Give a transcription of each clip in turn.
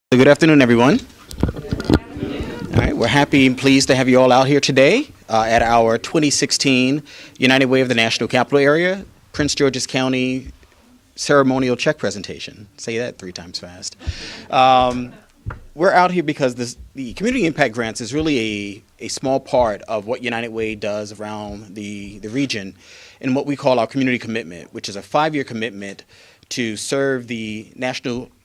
Good afternoon, everyone. All right, we're happy and pleased to have you all out here today at our 2016 United Way of the National Capital Area, Prince George's County ceremonial check presentation. Say that 3 times fast. We're out here because the Community Impact Grants is really a small part of what United Way does around the region in what we call our community commitment, which is a 5-year commitment to serve the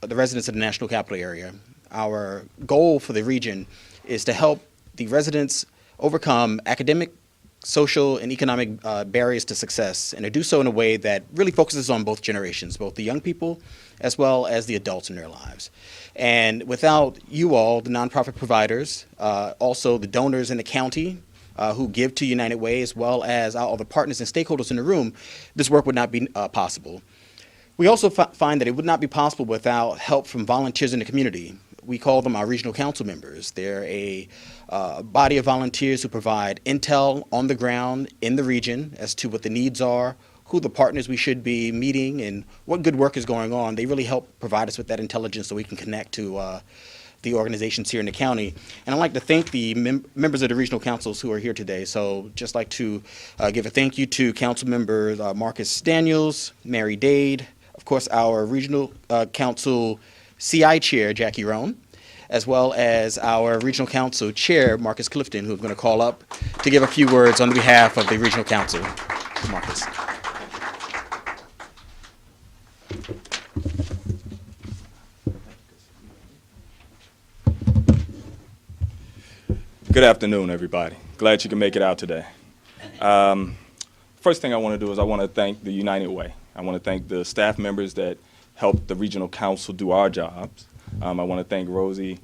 residents of the National Capital Area. Our goal for the region is to help the residents overcome academic, social, and economic barriers to success, and to do so in a way that really focuses on both generations, both the young people as well as the adults in their lives. And without you all, the nonprofit providers, also the donors in the county who give to United Way, as well as all the partners and stakeholders in the room, this work would not be possible. We also find that it would not be possible without help from volunteers in the community. We call them our regional council members. They're a body of volunteers who provide intel on the ground in the region as to what the needs are, who the partners we should be meeting, and what good work is going on. They really help provide us with that intelligence so we can connect to the organizations here in the county. And I'd like to thank the members of the regional councils who are here today. So just like to give a thank you to Council Members Marcus Daniels, Mary Dade, of course, our Regional Council CI Chair, Jackie Roan, as well as our Regional Council Chair, Marcus Clifton, who's going to call up to give a few words on behalf of the Regional Council. Marcus. Good afternoon, everybody. Glad you can make it out today. First thing I want to do is I want to thank the United Way. I want to thank the staff members that help the Regional Council do our jobs. I want to thank Rosie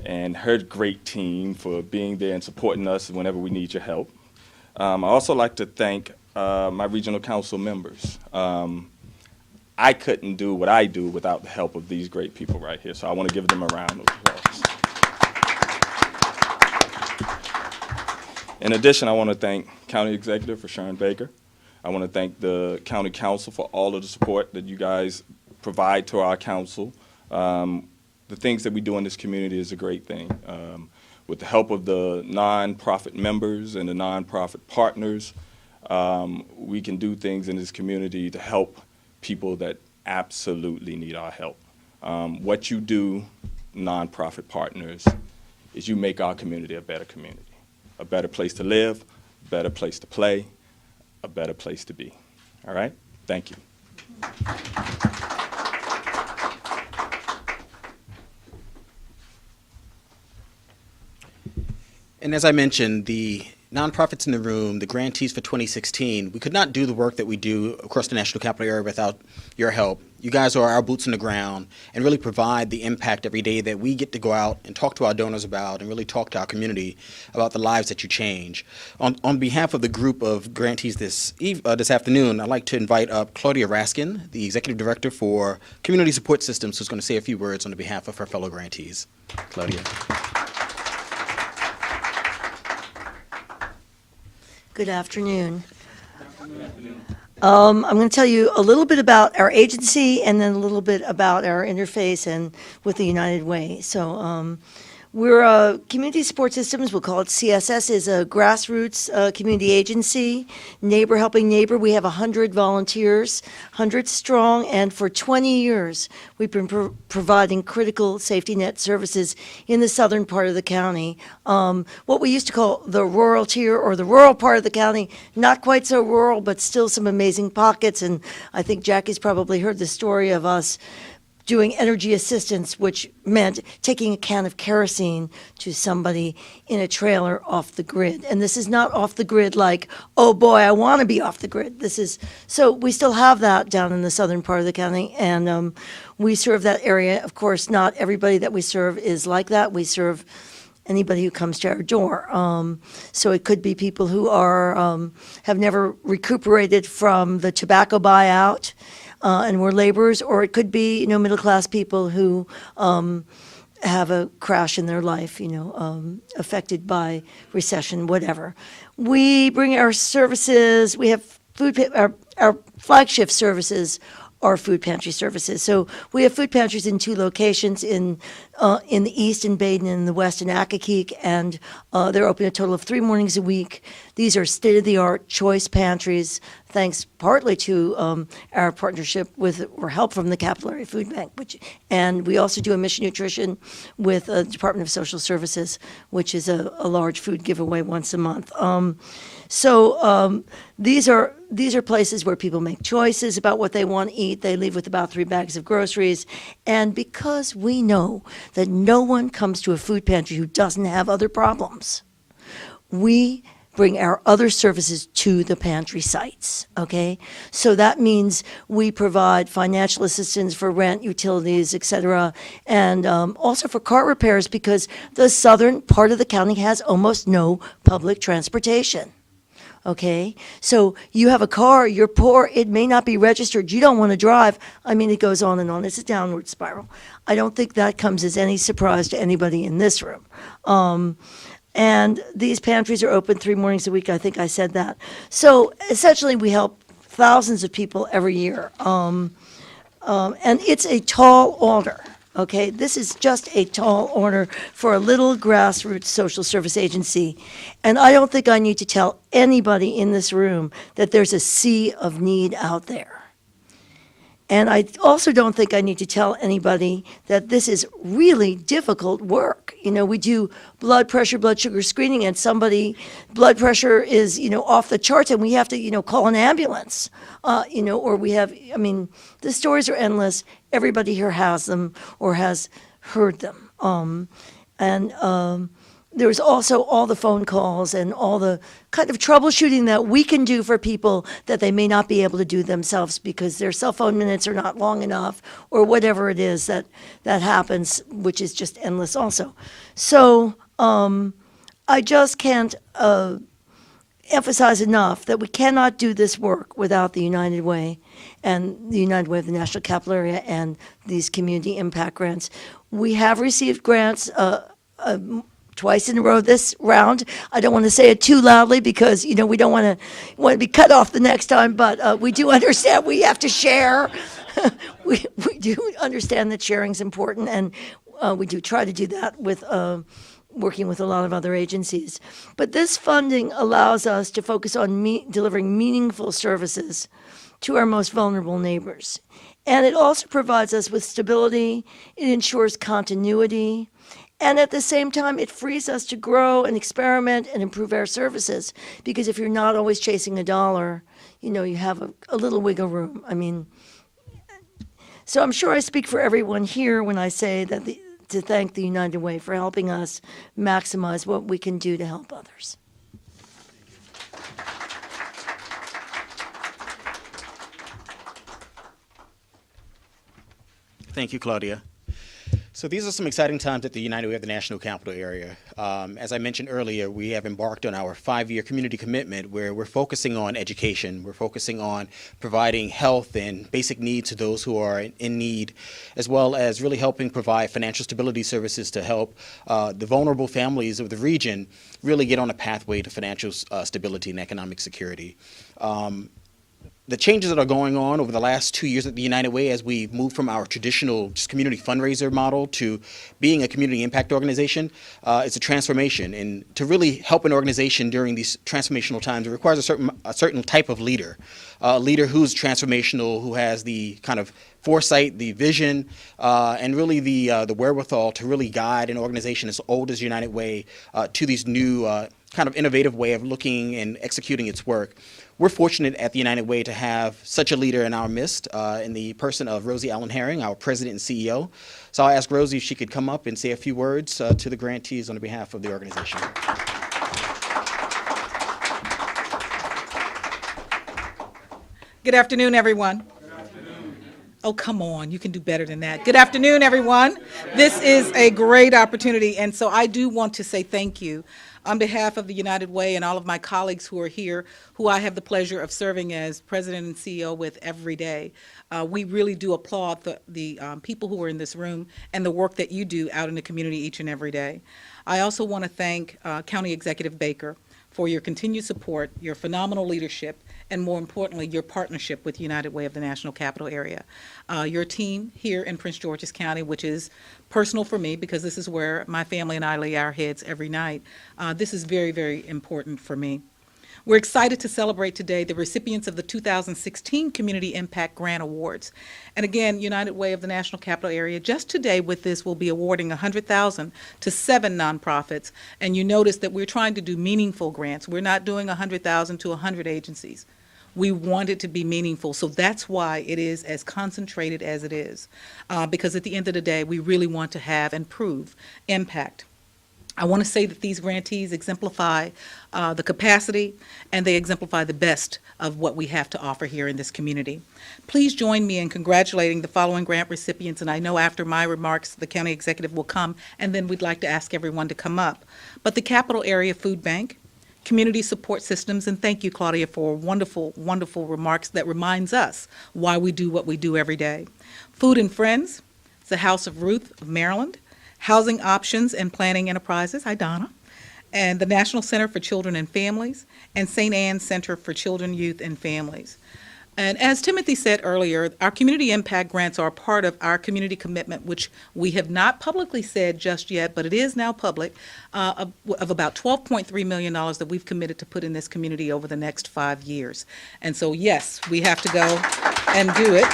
and her great team for being there and supporting us whenever we need your help. I also like to thank my Regional Council members. I couldn't do what I do without the help of these great people right here, so I want to give them a round of applause. In addition, I want to thank County Executive for Sharon Baker. I want to thank the County Council for all of the support that you guys provide to our council. The things that we do in this community is a great thing. With the help of the nonprofit members and the nonprofit partners, we can do things in this community to help people that absolutely need our help. What you do, nonprofit partners, is you make our community, a better place to live, a better place to play, a better place to be. All right? Thank you. And as I mentioned, the nonprofits in the room, the grantees for 2016, we could not do the work that we do across the National Capital Area without your help. You guys are our boots on the ground and really provide the impact every day that we get to go out and talk to our donors about and really talk to our community about the lives that you change. On behalf of the group of grantees this afternoon, I'd like to invite up Claudia Raskin, the Executive Director for Community Support Systems, who's going to say a few words on behalf of her fellow grantees. Claudia. Good afternoon. I'm going to tell you a little bit about our agency and then a little bit about our interface and with the United Way. So we're a Community Support Systems, we'll call it CSS, is a grassroots community agency, neighbor helping neighbor. We have 100 volunteers, 100 strong, and for 20 years we've been providing critical safety net services in the southern part of the county. What we used to call the rural tier or the rural part of the county, not quite so rural, but still some amazing pockets. And I think Jackie's probably heard the story of us doing energy assistance, which meant taking a can of kerosene to somebody in a trailer off the grid. And this is not off the grid like, oh boy, I want to be off the grid. This is, so we still have that down in the southern part of the county, and we serve that area. Of course, not everybody that we serve is like that. We serve anybody who comes to our door. So it could be people who are have never recuperated from the tobacco buyout, and we're laborers, or it could be, middle-class people who have a crash in their life, affected by recession, whatever. We bring our services, we have our flagship services our food pantry services. So we have food pantries in 2 locations, in the east in Baden and in the west in Accokeek, and they're open a total of 3 mornings a week. These are state-of-the-art choice pantries, thanks partly to our partnership with, or help from the Capital Area Food Bank, and we also do a mission nutrition with the Department of Social Services, which is a large food giveaway once a month. These are places where people make choices about what they want to eat. They leave with about 3 bags of groceries. And because we know that no one comes to a food pantry who doesn't have other problems, we bring our other services to the pantry sites, okay? So that means we provide financial assistance for rent, utilities, et cetera, and also for car repairs, because the southern part of the county has almost no public transportation. Okay, so you have a car, you're poor, it may not be registered, you don't want to drive. I mean, it goes on and on. It's a downward spiral. I don't think that comes as any surprise to anybody in this room. And these pantries are open 3 mornings a week. I think I said that. So essentially, we help thousands of people every year. And it's a tall order. Okay, this is just a tall order for a little grassroots social service agency. And I don't think I need to tell anybody in this room that there's a sea of need out there. And I also don't think I need to tell anybody that this is really difficult work. You know, we do blood pressure, blood sugar screening, and somebody, blood pressure is, off the charts, and we have to, call an ambulance. Or we have, the stories are endless. Everybody here has them or has heard them. There's also all the phone calls and all the kind of troubleshooting that we can do for people that they may not be able to do themselves because their cell phone minutes are not long enough, or whatever it is that happens, which is just endless also. So I just can't emphasize enough that we cannot do this work without the United Way and the United Way of the National Capital Area and these community impact grants. We have received grants twice in a row this round. I don't want to say it too loudly because, we don't want to be cut off the next time, but we do understand we have to share. we do understand that sharing is important, and we do try to do that with working with a lot of other agencies. But this funding allows us to focus on delivering meaningful services to our most vulnerable neighbors. And it also provides us with stability, it ensures continuity, and at the same time, it frees us to grow and experiment and improve our services. Because if you're not always chasing a dollar, you have a little wiggle room. So I'm sure I speak for everyone here when I say that to thank the United Way for helping us maximize what we can do to help others. Thank you, Claudia. So these are some exciting times at the United Way of the National Capital Area. As I mentioned earlier, we have embarked on our 5-year community commitment where we're focusing on education. We're focusing on providing health and basic needs to those who are in need, as well as really helping provide financial stability services to help the vulnerable families of the region really get on a pathway to financial stability and economic security. The changes that are going on over the last 2 years at the United Way as we move from our traditional just community fundraiser model to being a community impact organization, it's a transformation. And to really help an organization during these transformational times, it requires a certain type of leader, a leader who's transformational, who has the kind of foresight, the vision, and really the wherewithal to really guide an organization as old as United Way to these new kind of innovative way of looking and executing its work. We're fortunate at the United Way to have such a leader in our midst, in the person of Rosie Allen Herring, our president and CEO. So I'll ask Rosie if she could come up and say a few words to the grantees on behalf of the organization. Good afternoon, everyone. Oh, come on, you can do better than that. Good afternoon, everyone. This is a great opportunity, and so I do want to say thank you on behalf of the United Way and all of my colleagues who are here, who I have the pleasure of serving as president and CEO with every day. We really do applaud the people who are in this room and the work that you do out in the community each and every day. I also want to thank County Executive Baker for your continued support, your phenomenal leadership, and more importantly, your partnership with United Way of the National Capital Area. Your team here in Prince George's County, which is personal for me because this is where my family and I lay our heads every night, this is very, very important for me. We're excited to celebrate today the recipients of the 2016 Community Impact Grant Awards. And again, United Way of the National Capital Area, just today with this, will be awarding $100,000 to 7 nonprofits. And you notice that we're trying to do meaningful grants. We're not doing $100,000 to 100 agencies. We want it to be meaningful, so that's why it is as concentrated as it is, because at the end of the day, we really want to have and prove impact. I want to say that these grantees exemplify the capacity, and they exemplify the best of what we have to offer here in this community. Please join me in congratulating the following grant recipients, and I know after my remarks the county executive will come, and then we'd like to ask everyone to come up. But the Capital Area Food Bank, Community Support Systems, and thank you, Claudia, for wonderful, wonderful remarks that reminds us why we do what we do every day. Food and Friends, the House of Ruth of Maryland, Housing Options and Planning Enterprises, hi Donna, and the National Center for Children and Families, and St. Anne's Center for Children, Youth, and Families. And as Timothy said earlier, our community impact grants are a part of our community commitment, which we have not publicly said just yet, but it is now public, of about $12.3 million that we've committed to put in this community over the next 5 years. And so, yes, we have to go and do it.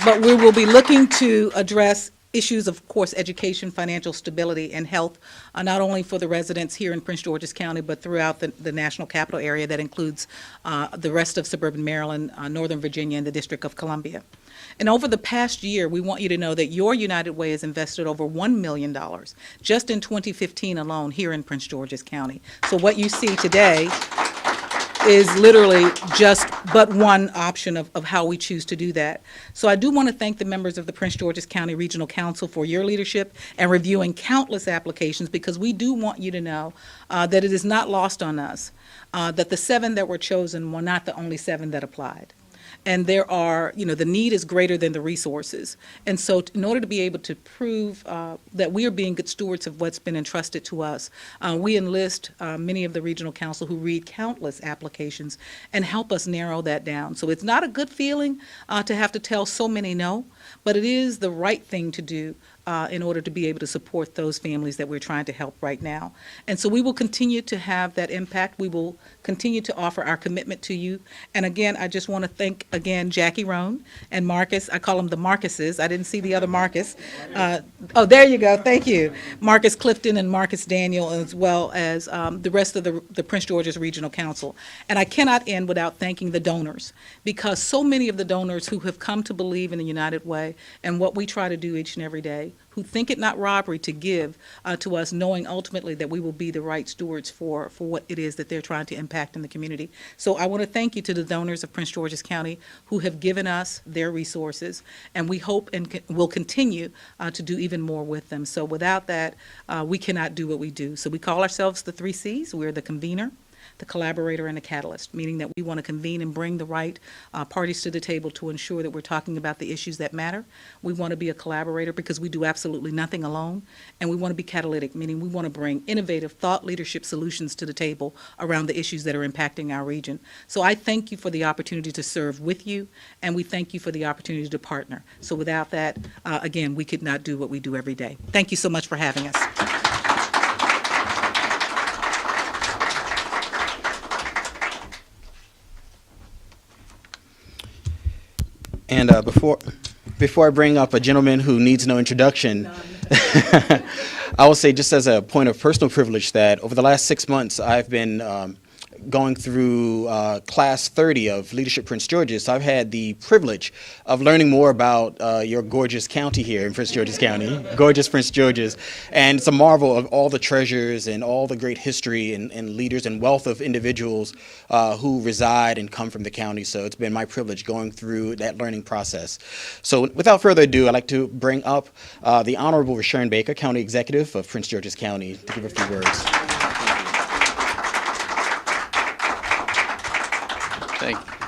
But we will be looking to address issues, of course, education, financial stability, and health, not only for the residents here in Prince George's County, but throughout the National Capital Area. That includes the rest of suburban Maryland, Northern Virginia, and the District of Columbia. And over the past year, we want you to know that your United Way has invested over $1 million just in 2015 alone here in Prince George's County. So what you see today is literally just but one option of how we choose to do that. So I do want to thank the members of the Prince George's County Regional Council for your leadership and reviewing countless applications, because we do want you to know that it is not lost on us that the 7 that were chosen were not the only 7 that applied. And there are, the need is greater than the resources. And so in order to be able to prove that we are being good stewards of what's been entrusted to us, we enlist many of the regional council who read countless applications and help us narrow that down. So it's not a good feeling to have to tell so many no, but it is the right thing to do in order to be able to support those families that we're trying to help right now. And so we will continue to have that impact. We will continue to offer our commitment to you. And again, I just want to thank, again, Jackie Roan and Marcus. I call them the Marcuses. I didn't see the other Marcus. Oh, there you go. Thank you. Marcus Clifton and Marcus Daniel, as well as the rest of the Prince George's Regional Council. And I cannot end without thanking the donors, because so many of the donors who have come to believe in the United Way and what we try to do each and every day, who think it not robbery to give to us, knowing ultimately that we will be the right stewards for what it is that they're trying to impact in the community. So I want to thank you to the donors of Prince George's County who have given us their resources, and we hope and will continue to do even more with them. So without that, we cannot do what we do. So we call ourselves the 3 C's. We're the convener, the collaborator, and the catalyst, meaning that we want to convene and bring the right parties to the table to ensure that we're talking about the issues that matter. We want to be a collaborator because we do absolutely nothing alone, and we want to be catalytic, meaning we want to bring innovative thought leadership solutions to the table around the issues that are impacting our region. So I thank you for the opportunity to serve with you, and we thank you for the opportunity to partner. So without that, again, we could not do what we do every day. Thank you so much for having us. And before I bring up a gentleman who needs no introduction, I will say, just as a point of personal privilege, that over the last 6 months, I've been going through class 30 of Leadership Prince George's. So I've had the privilege of learning more about your gorgeous county here in Prince George's County, gorgeous Prince George's. And it's a marvel of all the treasures and all the great history and leaders and wealth of individuals who reside and come from the county. So it's been my privilege going through that learning process. So without further ado, I'd like to bring up the Honorable Sharon Baker, County Executive of Prince George's County, to give a few words.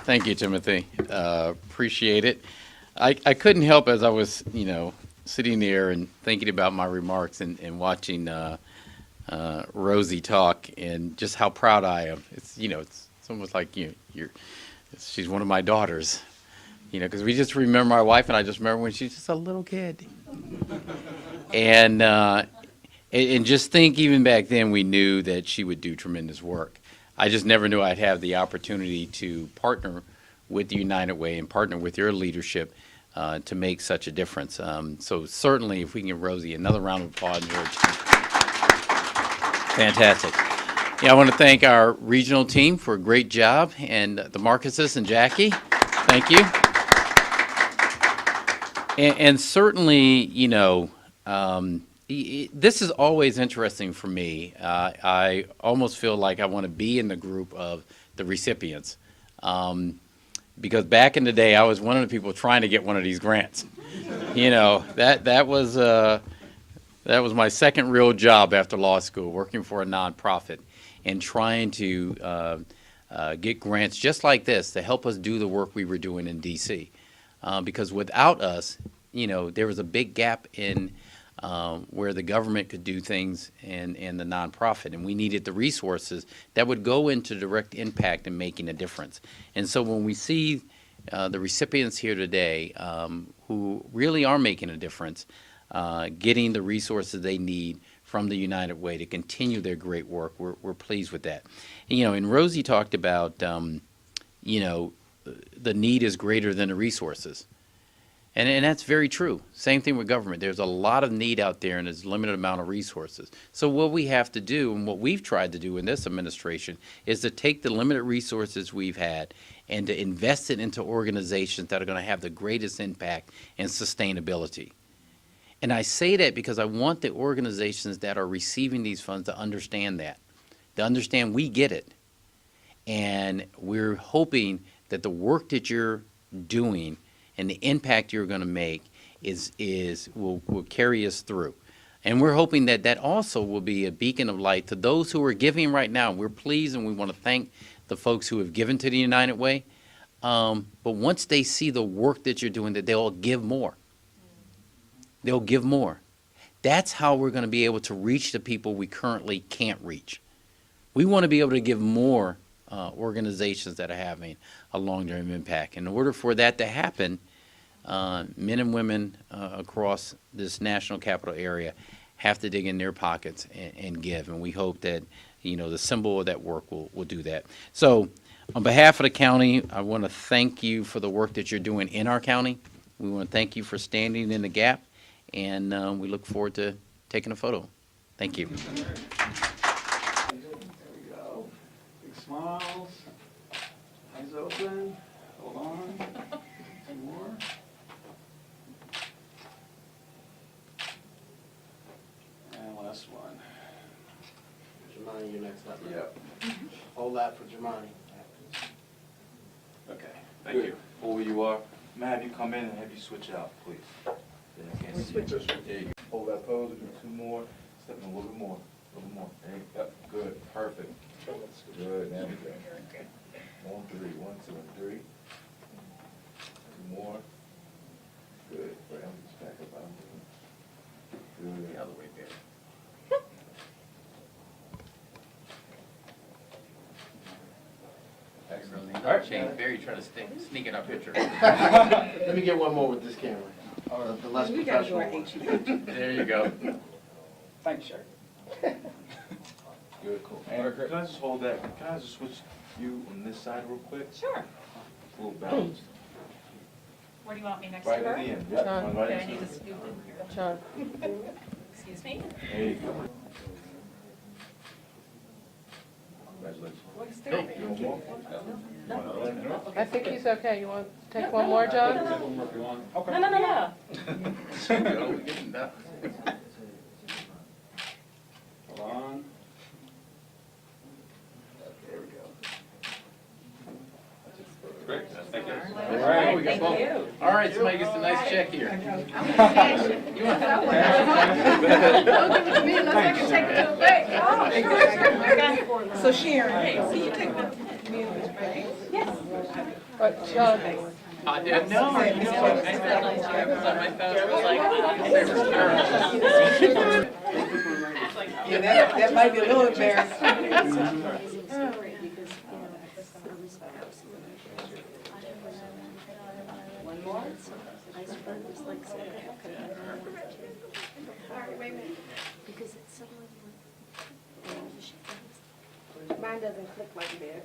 Thank you, Timothy. Appreciate it. I couldn't help, as I was, sitting there and thinking about my remarks and watching Rosie talk and just how proud I am. It's almost like she's one of my daughters. Because we just remember my wife and I just remember when she was just a little kid. And just think, even back then, we knew that she would do tremendous work. I just never knew I'd have the opportunity to partner with the United Way and partner with your leadership to make such a difference. So certainly, if we can give Rosie another round of applause. Fantastic. I want to thank our regional team for a great job, and the Marcuses and Jackie, thank you. And certainly, this is always interesting for me. I almost feel like I want to be in the group of the recipients. Because back in the day, I was one of the people trying to get one of these grants. That was my second real job after law school, working for a nonprofit and trying to get grants just like this to help us do the work we were doing in D.C. Because without us, there was a big gap in where the government could do things and the nonprofit, and we needed the resources that would go into direct impact and making a difference. And so when we see the recipients here today who really are making a difference, getting the resources they need from the United Way to continue their great work, we're pleased with that. And Rosie talked about, the need is greater than the resources. And that's very true. Same thing with government. There's a lot of need out there and there's a limited amount of resources. So what we have to do, and what we've tried to do in this administration, is to take the limited resources we've had and to invest it into organizations that are going to have the greatest impact and sustainability. And I say that because I want the organizations that are receiving these funds to understand that, to understand we get it. And we're hoping that the work that you're doing and the impact you're going to make will carry us through. And we're hoping that that also will be a beacon of light to those who are giving right now. We're pleased and we want to thank the folks who have given to the United Way. But once they see the work that you're doing, that they'll give more. They'll give more. That's how we're going to be able to reach the people we currently can't reach. We want to be able to give more organizations that are having a long-term impact. In order for that to happen, men and women across this national capital area have to dig in their pockets and give. And we hope that, the symbol of that work will do that. So on behalf of the county, I want to thank you for the work that you're doing in our county. We want to thank you for standing in the gap. And we look forward to taking a photo. Thank you. There we go. Big smiles. Eyes open. Hold on. Two more. And last one. Jamani, you're next up. Yep. Hold that for Jamani. Okay. Thank you. Hold where you are. May I have you come in and have you switch out, please? Yeah, I can't see you. There you go. Hold that pose. Do two more. Step in a little bit more. A little more. There you go. Yep. Good. Perfect. Good. There we go. 1, 3. 1, 2, and 3. Two more. Good. Right. I'm just back up. Good. The other way there. Excellent. All right. Shane Barry trying to sneak in our picture. Let me get one more with this camera. Or the less professional one. There you go. Thanks, sir. Good. Cool. And can I just hold that? Can I just switch you on this side real quick? Sure. A little balance. Where do you want me next Right to her? at the end. Yep. Okay, Right I into need to it. scoop in here. Excuse me? There you go. Congratulations. What's there? You want more? I think he's okay. You want to take one more, John? No. Go. We're getting done. Hold on. There we go. Great. Thank you. All right, we got both. Thank you. All right, somebody gets a nice check here. Don't give it to me unless I can take it to the bank. Oh, so Sharon, so you take the meals, right? Yes. But John, I didn't know. Yeah, that might be a little embarrassing. One more? Iceberg was like all right, wait a minute. Because it's suddenly. Mine doesn't click like this.